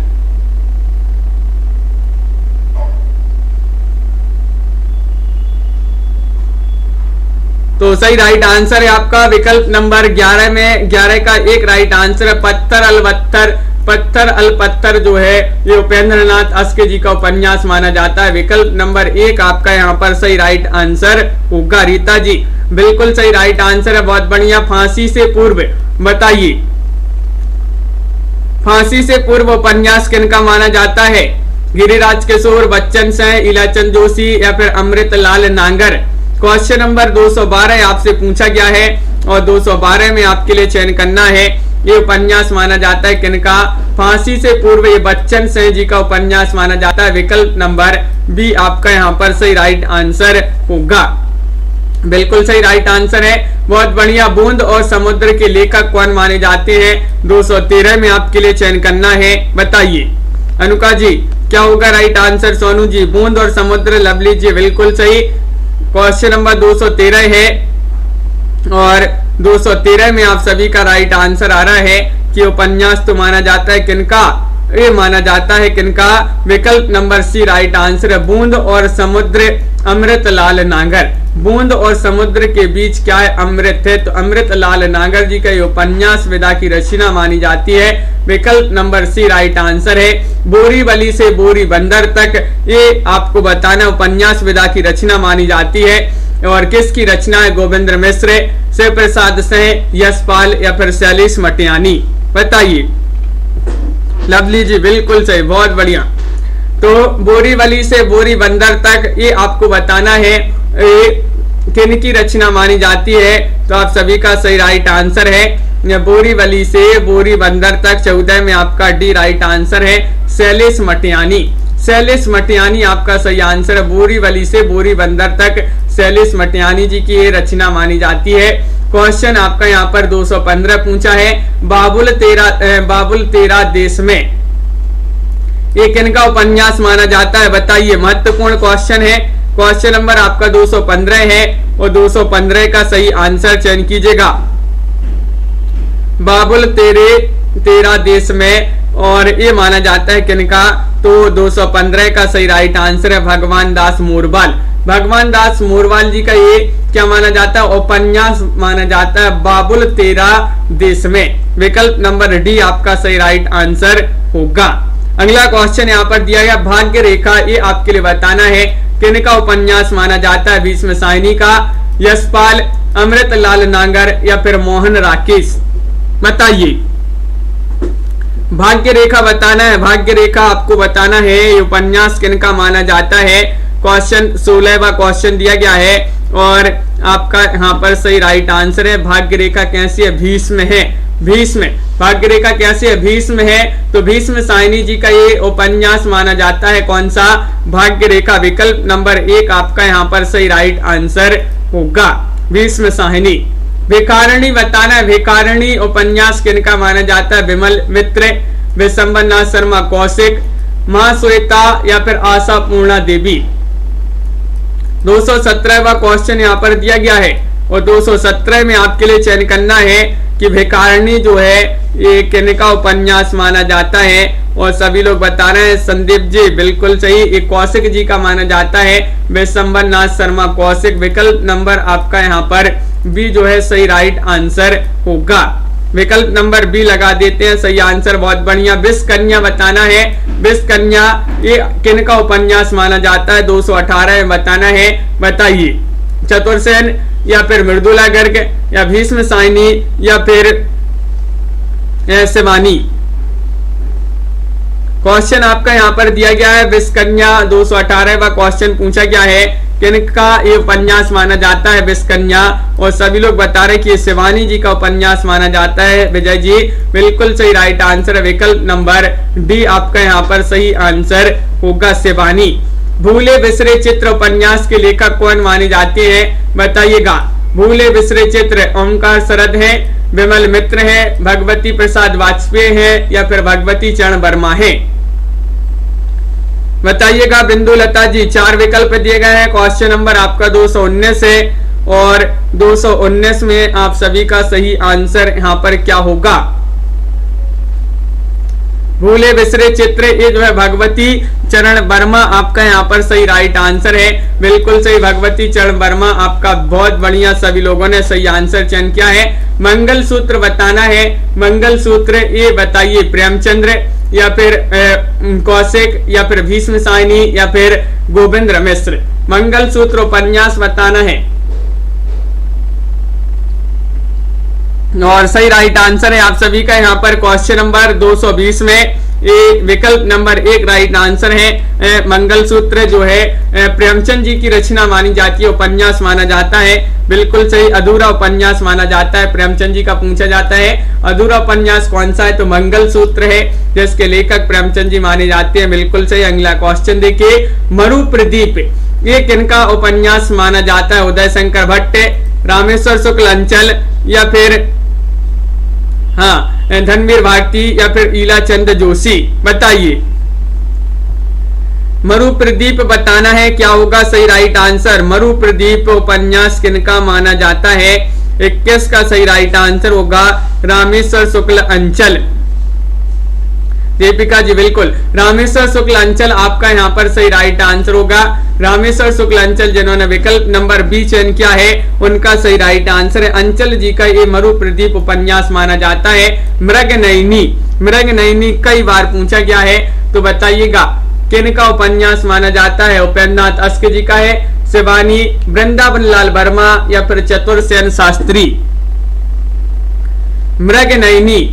तो सही राइट आंसर है आपका विकल्प नंबर 11 में 11 का एक राइट आंसर है पत्थर अल पत्थर। पत्थर अल पत्थर जो है ये उपेंद्रनाथ अस्क जी का उपन्यास माना जाता है। विकल्प नंबर 1 आपका यहाँ पर सही राइट आंसर होगा। रीता जी बिल्कुल सही राइट आंसर है, बहुत बढ़िया। फांसी से पूर्व, बताइए फांसी से पूर्व उपन्यास किनका माना जाता है, गिरिराज किशोर, बच्चन सिंह, इलाचंद जोशी, या फिर अमृत लाल नागर। क्वेश्चन नंबर 212 आपसे पूछा गया है और 212 में आपके लिए चयन करना है। ये उपन्यास माना जाता है किनका, फांसी से पूर्व ये बच्चन सिंह जी का उपन्यास माना जाता है। विकल्प नंबर बी आपका यहाँ पर सही राइट आंसर होगा। बिल्कुल सही राइट आंसर है, बहुत बढ़िया। बूंद और समुद्र के लेखक कौन माने जाते हैं, 213 में आपके लिए चयन करना है, बताइए। अनुका जी क्या होगा राइट आंसर, सोनू जी बूंद और समुद्र, लवली जी बिल्कुल सही। क्वेश्चन नंबर 213 है और 213 में आप सभी का राइट आंसर आ रहा है कि उपन्यास तो माना जाता है किनका, ये माना जाता है किनका, विकल्प नंबर सी राइट आंसर है बूंद और समुद्र, अमृत लाल नागर। बूंद और समुद्र के बीच क्या है, अमृत है, तो अमृत लाल नागर जी का ये उपन्यास विदा की रचना मानी जाती है। विकल्प नंबर सी राइट आंसर है। बोरीवली से बोरी बंदर तक ये आपको बताना उपन्यास विदा की रचना मानी जाती है। और किसकी रचना है, गोविंद मिश्र, शिव प्रसाद सिंह, यशपाल, या फिर शैलेश मटियानी, बताइए। लवली जी बिल्कुल सही, बहुत बढ़िया। तो बोरीवली से बोरी बंदर तक ये आपको बताना है किन की रचना मानी जाती है, तो आप सभी का सही राइट आंसर है बोरीवली से बोरी बंदर तक। 14 में आपका डी राइट आंसर है शैलेश मटियानी। शैलेश मटियानी आपका सही आंसर है, बोरीवली से बोरी बंदर तक शैलेश मटियानी जी की ये रचना मानी जाती है। क्वेश्चन आपका यहाँ पर 215 पूछा है, बाबुल तेरा देश में ये किनका उपन्यास माना जाता है, बताइए। महत्वपूर्ण क्वेश्चन है, क्वेश्चन नंबर आपका 215 है और 215 का सही आंसर चयन कीजिएगा। बाबुल तेरा देश में, और ये माना जाता है किनका, तो 215 का सही राइट आंसर है भगवान दास मोरवाल। भगवान दास मोरवाल जी का ये क्या माना जाता है, उपन्यास माना जाता है, बाबुल तेरा देश में। विकल्प नंबर डी आपका सही राइट आंसर होगा। अगला क्वेश्चन यहाँ पर दिया गया भाग्य रेखा, ये आपके लिए बताना है किनका उपन्यास माना जाता है, भीष्म साहनी का, यशपाल, अमृतलाल नागर या फिर मोहन राकेश, बताइए। भाग्य रेखा बताना है, भाग्य रेखा आपको बताना है ये उपन्यास किनका माना जाता है। क्वेश्चन 16वां क्वेश्चन दिया गया है और आपका यहाँ पर सही राइट आंसर है भाग्य रेखा कैसी है, भीष्म है, भीष्म। भाग्य रेखा कैसी है, भीष्म है। तो भीष्म साहनी जी का ये उपन्यास माना जाता है कौन सा, भाग्य रेखा। विकल्प नंबर 1 आपका यहाँ पर सही राइट आंसर होगा, भीष्म साहनी। भिखारिणी बताना है, भिखारिणी उपन्यास किनका माना जाता है, विमल मित्र, विशंबरनाथ शर्मा कौशिक, महाश्वेता या फिर आशा पूर्णा देवी। 217वां क्वेश्चन यहाँ पर दिया गया है और 217 में आपके लिए चयन करना है कि भिखारिणी जो है ये किनका उपन्यास माना जाता है और सभी लोग बता रहे हैं संदीप जी बिल्कुल सही, ये कौशिक जी का माना जाता है, विशंबरनाथ शर्मा कौशिक। विकल्प नंबर आपका यहाँ पर बी जो है सही राइट आंसर होगा। विकल्प नंबर बी लगा देते हैं सही आंसर, बहुत बढ़िया। विष कन्या बताना है, विष कन्या ये किनका उपन्यास माना जाता है, 218 में बताना है, बताइए। चतुर्सेन या फिर मृदुला गर्ग या भीष्म साहनी या फिर शिवानी। क्वेश्चन आपका यहाँ पर दिया गया है विष कन्या, 218वां क्वेश्चन पूछा गया है किनका ये उपन्यास माना जाता है, विष कन्या, और सभी लोग बता रहे कि ये शिवानी जी का उपन्यास माना जाता है। विजय जी बिल्कुल सही राइट आंसर है, विकल्प नंबर डी आपका यहाँ पर सही आंसर होगा, शिवानी। भूले बिसरे चित्र उपन्यास के लेखक कौन माने जाते हैं, बताइएगा। भूले बिसरे चित्र ओमकार शरद है, विमल मित्र है, भगवती प्रसाद वाजपेयी है या फिर भगवती चरण वर्मा है, बताइएगा। बिंदु लता जी 4 विकल्प दिए गए हैं। क्वेश्चन नंबर आपका 219 है और 219 में आप सभी का सही आंसर यहाँ पर क्या होगा, भूले बिसरे चित्र, ये जो है भगवती चरण वर्मा आपका यहाँ पर सही राइट आंसर है, बिल्कुल सही, भगवती चरण वर्मा आपका, बहुत बढ़िया, सभी लोगों ने सही आंसर चयन किया है। मंगल सूत्र बताना है, मंगल सूत्र ये बताइए, प्रेमचंद्र या फिर कौशिक या फिर भीष्म साहनी या फिर गोविंद मिश्र। मंगल सूत्र उपन्यास बताना है और सही राइट आंसर है आप सभी का यहाँ पर क्वेश्चन नंबर 220 में ये विकल्प नंबर 1 राइट आंसर है। मंगलसूत्र जो है प्रेमचंद जी की रचना मानी जाती है, उपन्यास माना जाता है, बिल्कुल सही, अधूरा उपन्यास माना जाता है। प्रेमचंद जी का पूछा जाता है अधूरा उपन्यास कौन सा है, तो मंगलसूत्र है, जिसके लेखक प्रेमचंद जी माने जाते हैं, बिल्कुल सही। अगला क्वेश्चन देखिए, मरु प्रदीप ये किनका उपन्यास माना जाता है, उदय शंकर भट्ट, रामेश्वर शुक्ल अंचल या फिर धनवीर भारती या फिर ईला चंद जोशी, बताइए। मरु प्रदीप बताना है, क्या होगा सही राइट आंसर। मरु प्रदीप उपन्यास किनका माना जाता है, 21 का सही राइट आंसर होगा रामेश्वर शुक्ल अंचल। दीपिका जी बिल्कुल, रामेश्वर शुक्ल अंचल आपका यहाँ पर सही राइट आंसर होगा। रामेश्वर शुक्ल अंचल जिन्होंने विकल्प नंबर बी चयन किया है उनका सही राइट आंसर है। अंचल जी का ये मरु प्रदीप उपन्यास माना जाता है। मृग नयनी, मृग नयनी कई बार पूछा गया है, तो बताइएगा किनका उपन्यास माना जाता है। उपेंद्रनाथ अस्क जी का है, शिवानी, वृंदावन लाल वर्मा या फिर चतुर्सेन शास्त्री। मृग नयनी,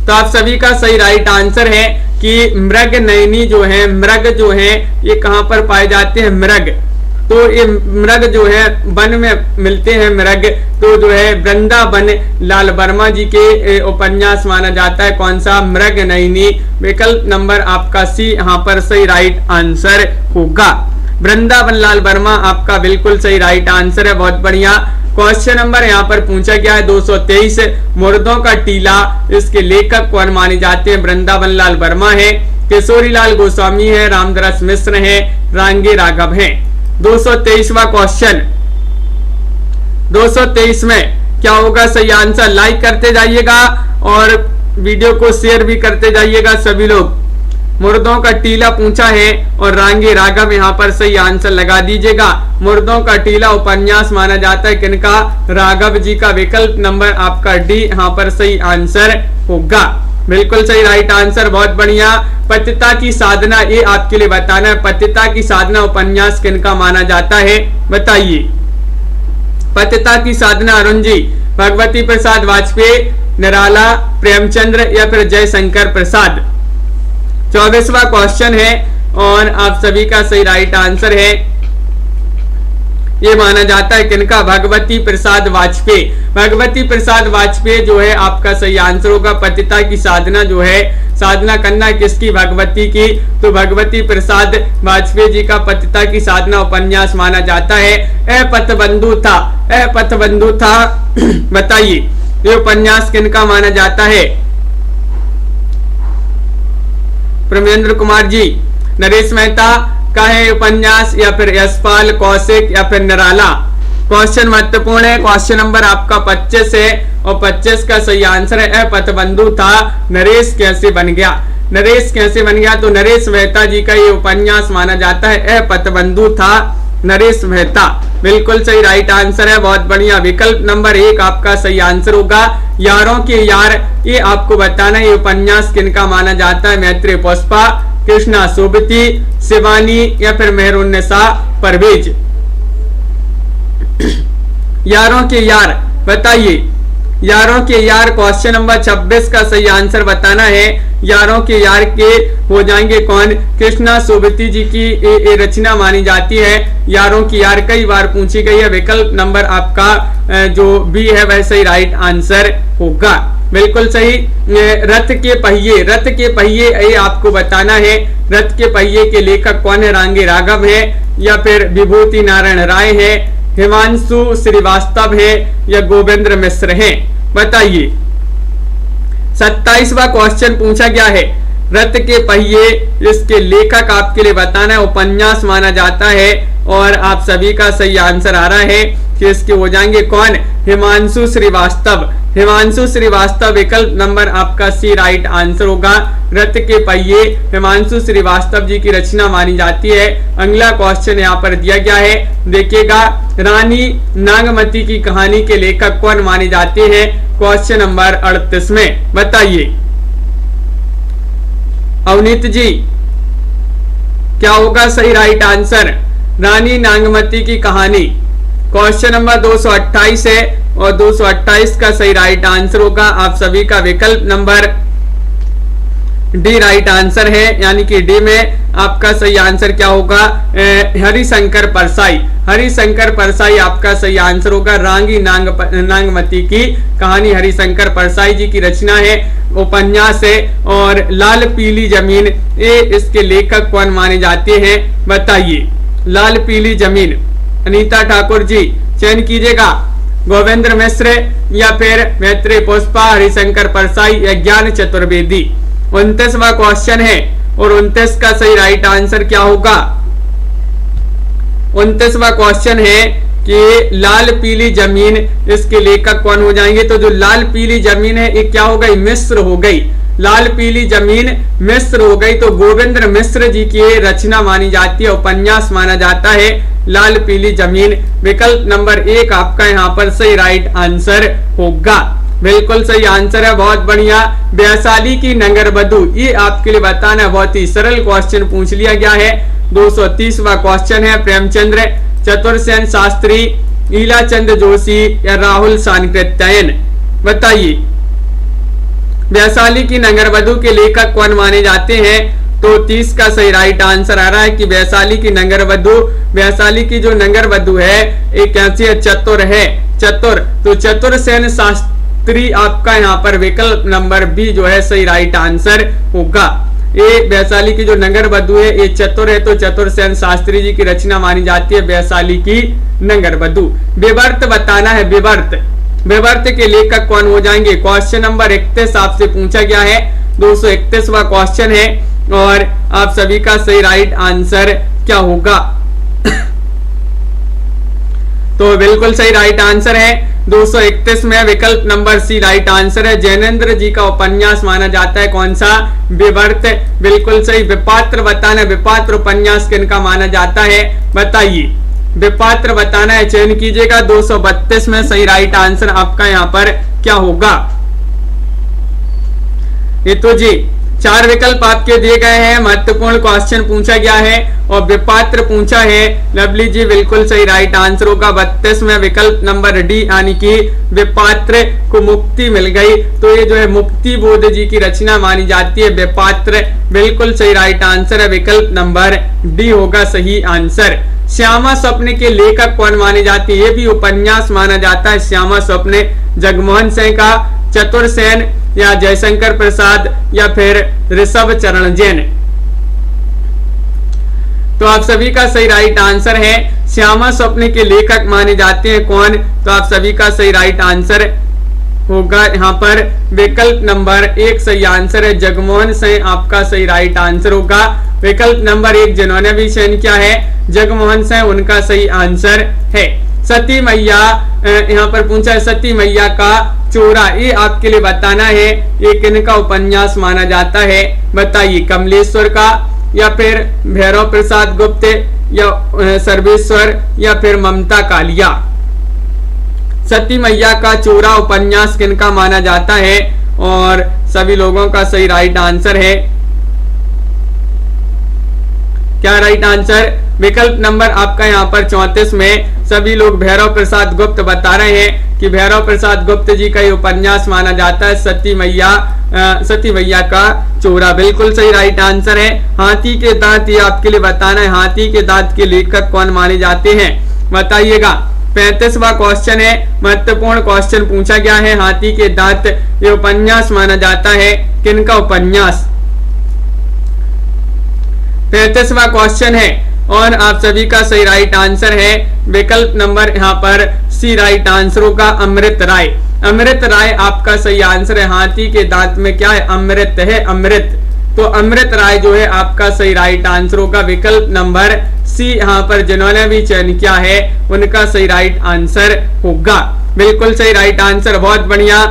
तो आप सभी का सही राइट आंसर है कि मृग नयनी जो है, मृग जो है ये कहां पर पाए जाते हैं, मृग, तो ये मृग जो है वन में मिलते हैं मृग, तो जो है वृंदावन लाल वर्मा जी के उपन्यास माना जाता है, कौन सा, मृग नयनी। विकल्प नंबर आपका सी यहाँ पर सही राइट आंसर होगा। वृंदावन लाल वर्मा आपका बिल्कुल सही राइट आंसर है, बहुत बढ़िया। क्वेश्चन नंबर यहाँ पर पूछा गया है 223, मुर्दों का टीला, इसके लेखक कौन माने जाते हैं। वृंदावन लाल वर्मा है, किशोरी लाल गोस्वामी है, रामदास मिश्र है, रांगे राघव है। 223वां क्वेश्चन, 223 में क्या होगा सही आंसर। लाइक करते जाइएगा और वीडियो को शेयर भी करते जाइएगा सभी लोग। मुर्दों का टीला पूछा है और रांगे रागम यहाँ पर सही आंसर लगा दीजिएगा। मुर्दों का टीला उपन्यास माना जाता है किनका? राघव जी का। विकल्प नंबर आपका डी यहाँ पर सही आंसर होगा। बिल्कुल सही राइट आंसर, बहुत बढ़िया। पतिता की साधना, ये आपके लिए बताना है, पतिता की साधना उपन्यास किनका माना जाता है? बताइए। पतिता की साधना अरुण जी, भगवती प्रसाद वाजपेयी, निराला, प्रेमचंद्र या फिर जयशंकर प्रसाद। 24वां क्वेश्चन है और आप सभी का सही राइट आंसर है, ये माना जाता है किनका? भगवती प्रसाद वाजपेयी। भगवती प्रसाद वाजपेयी जो है आपका सही आंसर होगा। पतिता की साधना जो है, साधना करना किसकी? भगवती की। तो भगवती प्रसाद वाजपेयी जी का पतिता की साधना उपन्यास माना जाता है। पथबंधु था, पथबंधु था। बताइए ये उपन्यास किनका माना जाता है? प्रेमेंद्र कुमार जी, नरेश मेहता का है उपन्यास या फिर यशपाल कौशिक या फिर निराला? क्वेश्चन महत्वपूर्ण है। क्वेश्चन नंबर आपका 25 है और 25 का सही आंसर है पथबंधु था। नरेश कैसे बन गया? नरेश कैसे बन गया? तो नरेश मेहता जी का ये उपन्यास माना जाता है पथबंधु था, नरेश मेहता। बिल्कुल सही राइट आंसर है, बहुत बढ़िया। विकल्प नंबर 1 आपका सही आंसर होगा। यारों के यार, ये आपको बताना है ये उपन्यास किनका माना जाता है? मैत्रेय पुष्पा, कृष्णा सोबती, शिवानी या फिर मेहरुन्निसा परवेज? यारों के यार, बताइए। यारों के यार क्वेश्चन नंबर 26 का सही आंसर बताना है। यारों के यार के हो जाएंगे कौन? कृष्णा सोबती जी की ये रचना मानी जाती है। यारों की यार कई बार पूछी गई है। विकल्प नंबर आपका जो बी है वह सही राइट आंसर होगा। बिल्कुल सही। रथ के पहिए, रथ के पहिए ये आपको बताना है। रथ के पहिए के लेखक कौन है? रांगे राघव है या फिर विभूति नारायण राय है, हिमांशु श्रीवास्तव है या गोविंद्र मिश्र है? बताइए। 27वां क्वेश्चन पूछा गया है। रथ के पहिए, इसके लेखक आपके लिए बताना है, उपन्यास माना जाता है और आप सभी का सही आंसर आ रहा है कि इसके हो जाएंगे कौन? हिमांशु श्रीवास्तव। हिमांशु श्रीवास्तव विकल्प नंबर आपका सी राइट आंसर होगा। रथ के पहिए हिमांशु श्रीवास्तव जी की रचना मानी जाती है। अगला क्वेश्चन यहाँ पर दिया गया है, देखिएगा। रानी नागमती की कहानी के लेखक कौन माने जाते हैं? क्वेश्चन नंबर 38 में बताइए। अवनीत जी, क्या होगा सही राइट आंसर? रानी नागमती की कहानी क्वेश्चन नंबर 228 है और 228 का सही राइट आंसर होगा आप सभी का। विकल्प नंबर डी राइट आंसर है, यानी कि डी में आपका सही आंसर क्या होगा? हरिशंकर परसाई। हरिशंकर परसाई आपका सही आंसर होगा। रानी नागमती की कहानी हरिशंकर परसाई जी की रचना है, उपन्यास है। और लाल पीली जमीन, ये इसके लेखक कौन माने जाते हैं? बताइए। लाल पीली जमीन, अनीता ठाकुर जी चयन कीजिएगा। गोविंद्र मिश्र या फिर मैत्रेय पुष्पा, हरिशंकर परसाई या ज्ञान चतुर्वेदी? 29वां क्वेश्चन है और 29 का सही राइट आंसर क्या होगा? 29वां क्वेश्चन है कि लाल पीली जमीन, इसके लेखक कौन हो जाएंगे? तो जो लाल पीली जमीन है ये क्या हो गई? मिस्र हो गई। लाल पीली जमीन मिस्र हो गई। तो गोविंद्र मिश्र जी की रचना मानी जाती है, उपन्यास माना जाता है लाल पीली जमीन। विकल्प नंबर 1 आपका यहाँ पर सही राइट आंसर होगा। बिल्कुल सही आंसर है, बहुत बढ़िया। वैशाली की नगरवधु, ये आपके लिए बताना है, बहुत ही सरल क्वेश्चन पूछ लिया गया है। 230वां क्वेश्चन है। प्रेमचंद्र, चतुर्सेन शास्त्री, ईलाचंद जोशी या राहुल सांकृत्यायन? बताइए। वैशाली की नगरवधु के लेखक कौन माने जाते हैं? तो 30 का सही राइट आंसर आ रहा है कि वैशाली की नगरवधु, वैशाली की जो नगरवधु है एक कैसी है? चतुर है, चतुर। तो चतुर्सेन शास्त्री आपका यहाँ पर विकल्प नंबर बी जो है सही राइट आंसर होगा। ये वैशाली की जो नगरवधु है ये चतुर है, तो चतुर्सेन शास्त्री जी की रचना मानी जाती है वैशाली की नगरवधु। विवर्त बताना है, विवर्त। विवर्त के लेखक कौन हो जाएंगे? क्वेश्चन नंबर 31 आपसे पूछा गया है। 231वां क्वेश्चन है और आप सभी का सही राइट आंसर क्या होगा? तो बिल्कुल सही राइट आंसर है 231 में विकल्प नंबर सी राइट आंसर है। जैनेन्द्र जी का उपन्यास माना जाता है कौन सा? विवर्त। बिल्कुल सही। विपात्र बताना, विपात्र उपन्यास किनका माना जाता है बताइए। विपात्र बताना है, चयन कीजिएगा। 232 में सही राइट आंसर आपका यहाँ पर क्या होगा? ये तो जी 4 विकल्प आपके दिए गए हैं। महत्वपूर्ण क्वेश्चन पूछा गया है और विपात्र पूछा है। लवली जी बिल्कुल सही राइट आंसर होगा 32 में विकल्प नंबर डी, यानी कि विपात्र को मुक्ति मिल गई, तो ये जो है मुक्ति बोध जी की रचना मानी जाती है विपात्र। बिल्कुल सही राइट आंसर है विकल्प नंबर डी होगा सही आंसर। श्यामा स्वप्न के लेखक कौन माने जाते हैं? ये भी उपन्यास माना जाता है श्यामा स्वप्न। जगमोहन सिंह का, चतुर सेन या जयशंकर प्रसाद या फिर ऋषभ चरण जैन? तो आप सभी का सही राइट आंसर है श्यामा स्वप्न के लेखक माने जाते हैं कौन? तो आप सभी का सही राइट आंसर होगा यहाँ पर विकल्प नंबर 1 सही आंसर है। जगमोहन सिंह आपका सही राइट आंसर होगा। विकल्प नंबर 1 जिन्होंने भी चयन किया है जगमोहन सिंह, उनका सही आंसर है। सती मैया यहाँ पर पूछा है, सती मैया का चोरा, ये आपके लिए बताना है ये किनका उपन्यास माना जाता है बताइए। कमलेश्वर का या फिर भैरव प्रसाद गुप्त या सर्वेश्वर या फिर ममता कालिया? सती मैया का चोरा उपन्यास किनका माना जाता है? और सभी लोगों का सही राइट आंसर है क्या? राइट आंसर विकल्प नंबर आपका यहाँ पर 34 में सभी लोग भैरव प्रसाद गुप्त बता रहे हैं कि भैरव प्रसाद गुप्त जी का ये उपन्यास माना जाता है सती मैया का चोरा। बिल्कुल सही राइट आंसर है। हाथी के दांत, ये आपके लिए बताना है हाथी के दांत के लेखक कौन माने जाते हैं बताइएगा। 35वां क्वेश्चन है, महत्वपूर्ण क्वेश्चन पूछा गया है। हाथी के दांत ये उपन्यास माना जाता है किनका उपन्यास? 35वां क्वेश्चन है और आप सभी का सही राइट आंसर है विकल्प नंबर यहाँ पर सी राइट आंसर होगा अमृत राय। अमृत राय आपका सही आंसर है। हाथी के दांत में क्या है? अमृत है, अमृत। तो अमृत राय जो है आपका सही राइट आंसर होगा विकल्प नंबर सी। यहाँ पर जिन्होंने भी चयन किया है उनका सही राइट आंसर होगा। बिल्कुल सही राइट आंसर, बहुत बढ़िया।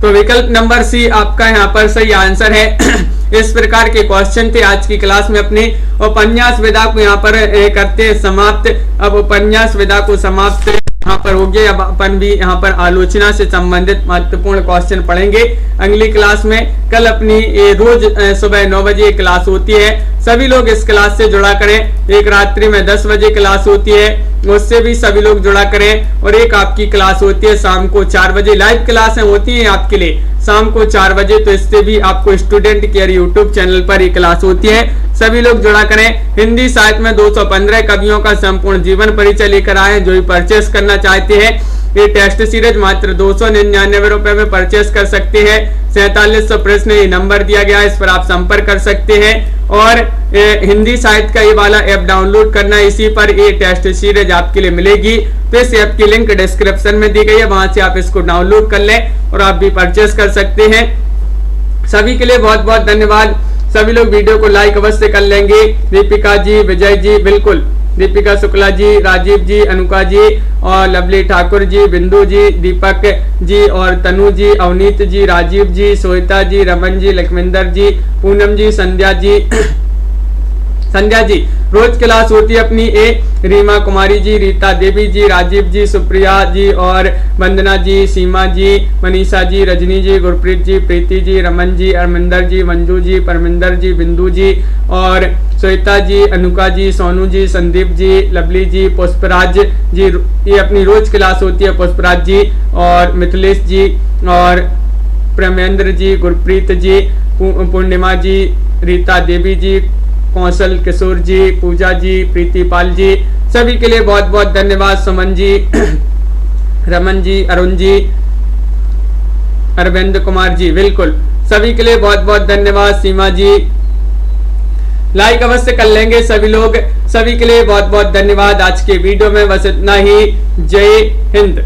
तो विकल्प नंबर सी आपका यहाँ पर सही आंसर है। इस प्रकार के क्वेश्चन थे आज की क्लास में। अपनी उपन्यास विधा को यहाँ पर करते हैं समाप्त। अब उपन्यास विधा को समाप्त यहाँ पर हो गया। अब अपन भी यहाँ पर आलोचना से संबंधित महत्वपूर्ण क्वेश्चन पढ़ेंगे अगली क्लास में। कल अपनी रोज सुबह 9 बजे क्लास होती है, सभी लोग इस क्लास से जुड़ा करें। एक रात्रि में 10 बजे क्लास होती है, उससे भी सभी लोग जुड़ा करें। और एक आपकी क्लास होती है शाम को 4 बजे, लाइव क्लासें होती हैं आपके लिए शाम को 4 बजे। तो इससे भी आपको स्टूडेंट केयर यूट्यूब चैनल पर ये क्लास होती है, सभी लोग जुड़ा करें। हिंदी साहित्य में 215 कवियों का संपूर्ण जीवन परिचय लेकर आए। जो भी परचेस करना चाहते हैं ये टेस्ट सीरीज मात्र 299 रुपए में परचेस कर सकते हैं। 4700 प्रश्न ये नंबर दिया गया है, इस पर आप संपर्क कर सकते हैं। और हिंदी साहित्य का ये वाला ऐप डाउनलोड करना, इसी पर ये टेस्ट सीरीज आपके लिए मिलेगी। तो इस ऐप की लिंक डिस्क्रिप्शन में दी गई है, वहां से आप इसको डाउनलोड कर लें और आप भी परचेस कर सकते हैं। सभी के लिए बहुत बहुत धन्यवाद। सभी लोग वीडियो को लाइक अवश्य कर लेंगे। दीपिका जी, विजय जी, बिल्कुल दीपिका शुक्ला जी, राजीव जी, अनुका जी और लवली ठाकुर जी, बिंदु जी, दीपक जी और तनु जी, अवनीत जी, राजीव जी, श्वेता जी, रमन जी, लक्ष्मिंदर जी, पूनम जी, संध्या जी रोज क्लास होती है अपनी। रीमा कुमारी जी, रीता देवी जी, राजीव जी, सुप्रिया जी और वंदना जी, सीमा जी, मनीषा जी, रजनी जी, गुरप्रीत जी, प्रीति जी, रमन जी, अरमिंदर जी, मंजू जी, परमिंदर जी, बिंदु जी और श्वेता जी, अनुका जी, सोनू जी, संदीप जी, लवली जी, पुष्पराज जी, ये अपनी रोज क्लास होती है। पुष्पराज जी और मिथिलेश जी और प्रेमेंद्र जी, गुरप्रीत जी, पूर्णिमा जी, रीता देवी जी, कौशल किशोर जी, पूजा जी, प्रीतिपाल जी, सभी के लिए बहुत बहुत धन्यवाद। सुमन जी, रमन जी, अरुण जी, अरविंद कुमार जी, बिल्कुल सभी के लिए बहुत बहुत धन्यवाद। सीमा जी, लाइक अवश्य कर लेंगे सभी लोग। सभी के लिए बहुत बहुत धन्यवाद। आज के वीडियो में बस इतना ही। जय हिंद।